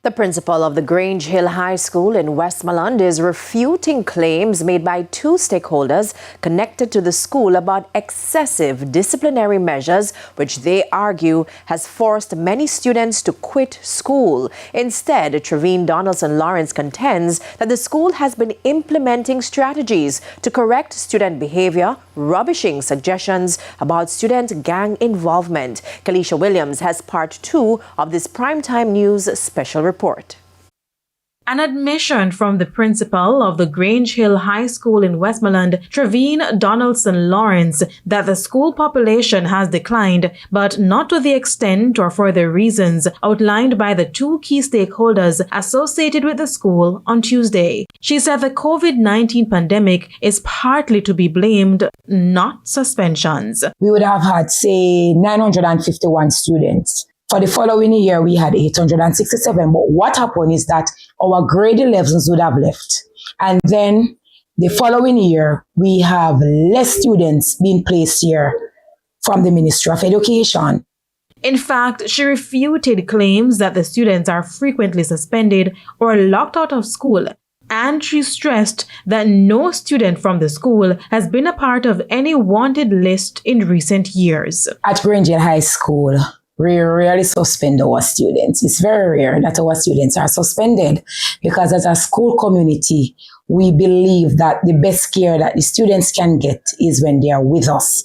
The principal of the Grange Hill High School in Westmoreland is refuting claims made by two stakeholders connected to the school about excessive disciplinary measures, which they argue has forced many students to quit school. Instead, Trevine Donaldson Lawrence contends that the school has been implementing strategies to correct student behavior, rubbishing suggestions about student gang involvement. Kalisha Williams has part 2 of this Primetime News special report. An admission from the principal of the Grange Hill High School in Westmoreland, Trevine Donaldson Lawrence, that the school population has declined, but not to the extent or for the reasons outlined by the two key stakeholders associated with the school on Tuesday. She said the COVID-19 pandemic is partly to be blamed, not suspensions. We would have had, say, 951 students. For the following year, we had 867. But what happened is that our grade 11s would have left. And then the following year, we have less students being placed here from the Ministry of Education. In fact, she refuted claims that the students are frequently suspended or locked out of school. And she stressed that no student from the school has been a part of any wanted list in recent years. At Grange Hill High School, we rarely suspend our students. It's very rare that our students are suspended because as a school community, we believe that the best care that the students can get is when they are with us.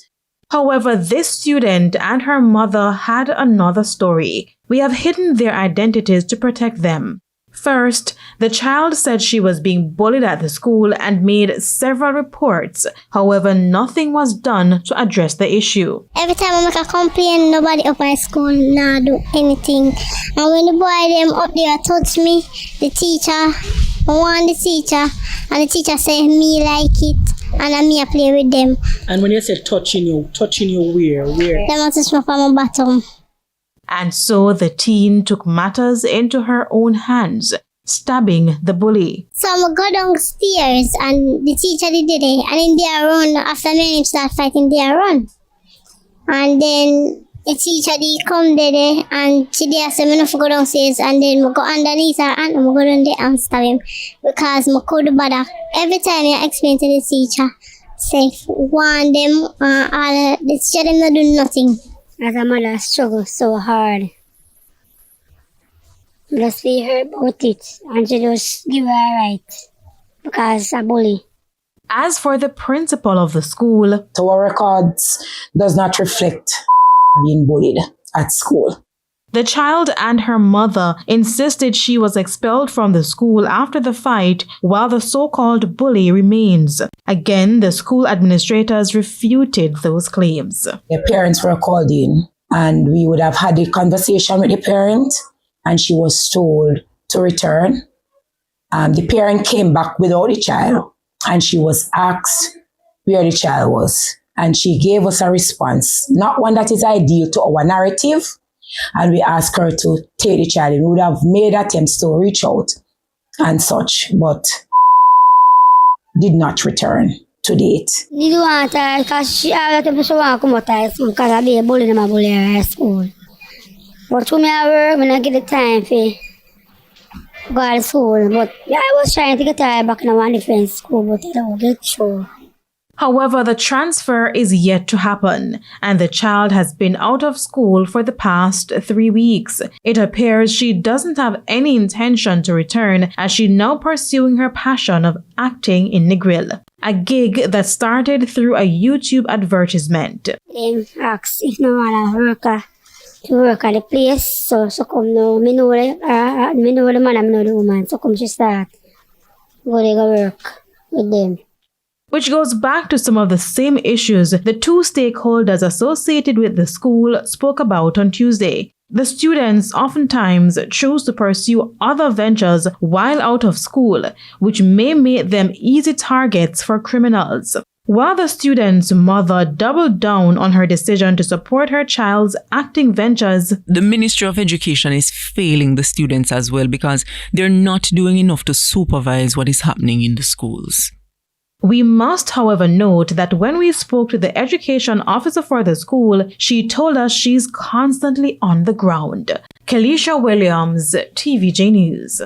However, this student and her mother had another story. We have hidden their identities to protect them. First, the child said she was being bullied at the school and made several reports. However, nothing was done to address the issue. Every time I make a complaint, nobody up at school nah do anything. And when the boy them up there touch me, the teacher, I want the teacher, and the teacher say me like it, and I me a play with them. And when you say touching you where? Them a touch me from my bottom. And so the teen took matters into her own hands, stabbing the bully. So I go downstairs and the teacher did it, and then they run. After me start fighting, they run. And then the teacher did come there and she did say me no go downstairs, and then I go underneath her and I go down there and stab him because I could bother. Every time I explain to the teacher, say one them all the teacher them not do nothing. As a mother struggle so hard. Just feel her about it and she just give her a right because a bully. As for the principal of the school, So our records does not reflect being bullied at school. the child and her mother insisted she was expelled from the school after the fight while the so-called bully remains. Again, the school administrators refuted those claims. The parents were called in and we would have had a conversation with the parent and she was told to return. The parent came back without the child and she was asked where the child was. And she gave us a response, not one that is ideal to our narrative. And we asked her to take the child. We would have made attempts to reach out and such, but did not return to date. Did you want her because she had to come out of school because I be a bully in my bully at school. But when I work, when I get the time for go to school, but I was trying to get her back in one different school, but I don't get sure. However, the transfer is yet to happen, and the child has been out of school for the past 3 weeks. It appears she doesn't have any intention to return as she's now pursuing her passion of acting in the grill, a gig that started through a YouTube advertisement. Them ask if no one to work at the place, so come no, me know the man, me know the woman, so come she start go work with them. Which goes back to some of the same issues the two stakeholders associated with the school spoke about on Tuesday. The students oftentimes choose to pursue other ventures while out of school, which may make them easy targets for criminals. While the student's mother doubled down on her decision to support her child's acting ventures, the Ministry of Education is failing the students as well because they're not doing enough to supervise what is happening in the schools. We must, however, note that when we spoke to the education officer for the school, she told us she's constantly on the ground. Kelisha Williams, TVJ News.